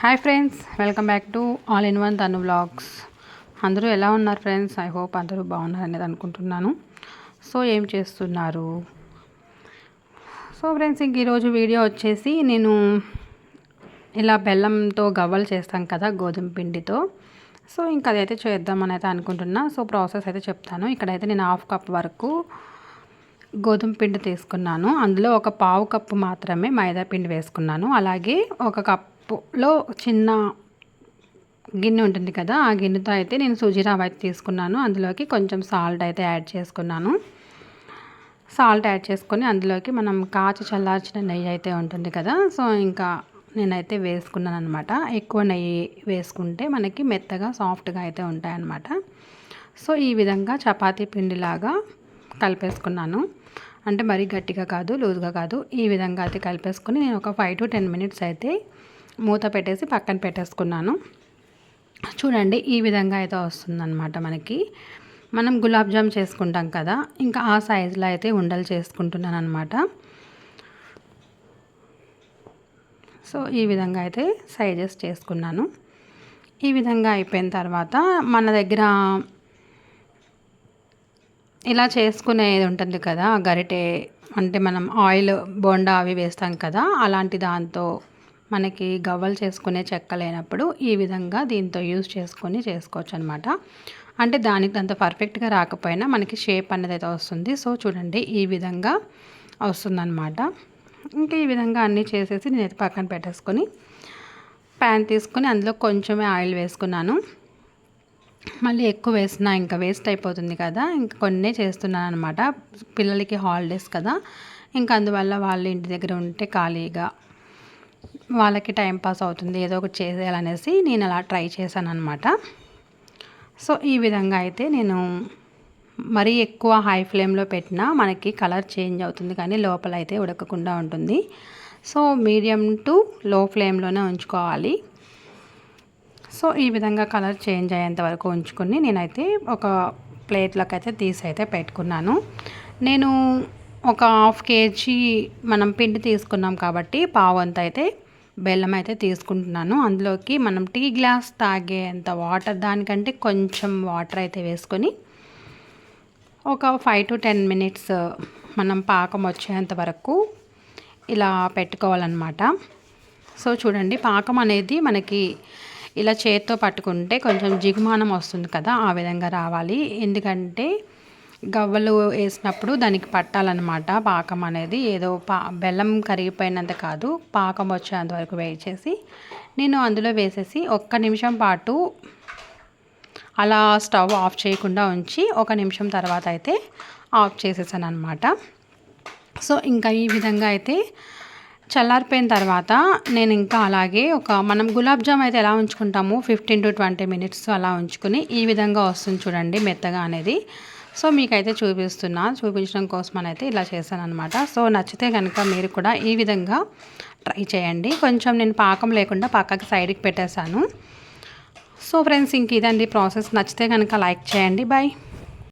Hi friends, welcome back to all in one తను vlogs. అందరూ ఎలా ఉన్నారు ఫ్రెండ్స్? ఐ హోప్ అందరూ బాగున్నారు అనేది అనుకుంటున్నాను. సో ఏం చేస్తున్నారు? సో ఫ్రెండ్స్, ఇంక ఈరోజు వీడియో వచ్చేసి నేను ఇలా బెల్లంతో గవ్వలు చేస్తాం కదా గోధుమ పిండితో. సో ఇంకా అదైతే చేద్దామని అయితే అనుకుంటున్నా. సో ప్రాసెస్ అయితే చెప్తాను. ఇక్కడైతే నేను 1/2 కప్ వరకు గోధుమ పిండి తీసుకున్నాను. అందులో ఒక 1/2 కప్పు మాత్రమే మైదా పిండి వేసుకున్నాను. అలాగే 1 కప్పులో చిన్న గిన్నె ఉంటుంది కదా, ఆ గిన్నెతో అయితే నేను సూజీ రవ్వ అయితే తీసుకున్నాను. అందులోకి కొంచెం సాల్ట్ అయితే యాడ్ చేసుకున్నాను. సాల్ట్ యాడ్ చేసుకొని అందులోకి మనం కాచి చల్లార్చిన నెయ్యి అయితే ఉంటుంది కదా, సో ఇంకా నేనైతే వేసుకున్నాను అనమాట. ఎక్కువ నెయ్యి వేసుకుంటే మనకి మెత్తగా సాఫ్ట్గా అయితే ఉంటాయన్నమాట. సో ఈ విధంగా చపాతీ పిండిలాగా కలిపేసుకున్నాను. అంటే మరీ గట్టిగా కాదు, లూజ్గా కాదు, ఈ విధంగా అయితే కలిపేసుకుని నేను ఒక 5 to 10 minutes అయితే మూత పెట్టేసి పక్కన పెట్టేసుకున్నాను. చూడండి, ఈ విధంగా అయితే వస్తుందన్నమాట. మనం గులాబ్ జామ్ చేసుకుంటాం కదా, ఇంకా ఆ సైజులో అయితే ఉండలు చేసుకుంటున్నాను అనమాట. సో ఈ విధంగా అయితే సైజెస్ చేసుకున్నాను. ఈ విధంగా అయిపోయిన తర్వాత మన దగ్గర ఇలా చేసుకునేది ఉంటుంది కదా గరిటె, అంటే మనం ఆయిల్ బోండా అవి వేస్తాం కదా, అలాంటి దాంతో మనకి గవ్వలు చేసుకునే చెక్క లేనప్పుడు ఈ విధంగా దీంతో యూజ్ చేసుకొని చేసుకోవచ్చు అనమాట. అంటే దానికి అంత పర్ఫెక్ట్గా రాకపోయినా మనకి షేప్ అనేది అయితే వస్తుంది. సో చూడండి, ఈ విధంగా వస్తుందన్నమాట. ఇంకా ఈ విధంగా అన్నీ చేసేసి నేనైతే పక్కన పెట్టేసుకొని ప్యాన్ తీసుకొని అందులో కొంచెమే ఆయిల్ వేసుకున్నాను. మళ్ళీ ఎక్కువ వేసినా ఇంకా వేస్ట్ అయిపోతుంది కదా, ఇంకా కొన్నే చేస్తున్నాను అనమాట. పిల్లలకి హాలిడేస్ కదా, ఇంకా అందువల్ల వాళ్ళు ఇంటి దగ్గర ఉంటే ఖాళీగా వాళ్ళకి టైంపాస్ అవుతుంది, ఏదో ఒకటి చేసేయాలనేసి నేను అలా ట్రై చేశాను అనమాట. సో ఈ విధంగా అయితే నేను మరీ ఎక్కువ హై ఫ్లేమ్లో పెట్టినా మనకి కలర్ చేంజ్ అవుతుంది, కానీ లోపల అయితే ఉడకకుండా ఉంటుంది. సో మీడియం టు లో ఫ్లేమ్లోనే ఉంచుకోవాలి. సో ఈ విధంగా కలర్ చేంజ్ అయ్యేంత వరకు ఉంచుకొని నేనైతే ఒక ప్లేట్లోకి అయితే తీసి అయితే పెట్టుకున్నాను. నేను ఒక 1/2 kg మనం పిండి తీసుకున్నాం కాబట్టి పావంత అయితే బెల్లం అయితే తీసుకుంటున్నాను. అందులోకి మనం టీ గ్లాస్ తాగేంత వాటర్, దానికంటే కొంచెం వాటర్ అయితే వేసుకొని ఒక 5 to 10 minutes మనం పాకం వచ్చేంత వరకు ఇలా పెట్టుకోవాలన్నమాట. సో చూడండి, పాకం అనేది మనకి ఇలా చేత్తో పట్టుకుంటే కొంచెం జిగుమానం వస్తుంది కదా, ఆ విధంగా రావాలి. ఎందుకంటే గవ్వలు వేసినప్పుడు దానికి పట్టాలన్నమాట పాకం అనేది. ఏదో బెల్లం కరిగిపోయినంత కాదు, పాకం వచ్చేంత వరకు వెయిట్ చేసి నేను అందులో వేసేసి 1 నిమిషం పాటు అలా స్టవ్ ఆఫ్ చేయకుండా ఉంచి 1 నిమిషం తర్వాత అయితే ఆఫ్ చేసేసాను అనమాట. సో ఇంకా ఈ విధంగా అయితే చల్లారిపోయిన తర్వాత నేను ఇంకా అలాగే మనం గులాబ్ జామ్ అయితే ఎలా ఉంచుకుంటాము 15 to 20 minutes అలా ఉంచుకుని ఈ విధంగా వస్తుంది చూడండి మెత్తగా అనేది. సో మీకైతే చూపించడం కోసం అయితే ఇలా చేశాను అనమాట. సో నచ్చితే కనుక మీరు కూడా ఈ విధంగా ట్రై చేయండి. కొంచెం నేను పాకం లేకుండా పక్కకి సైడ్కి పెట్టేశాను. సో ఫ్రెండ్స్, ఇంక ఇదండి ప్రాసెస్. నచ్చితే కనుక లైక్ చేయండి. బాయ్.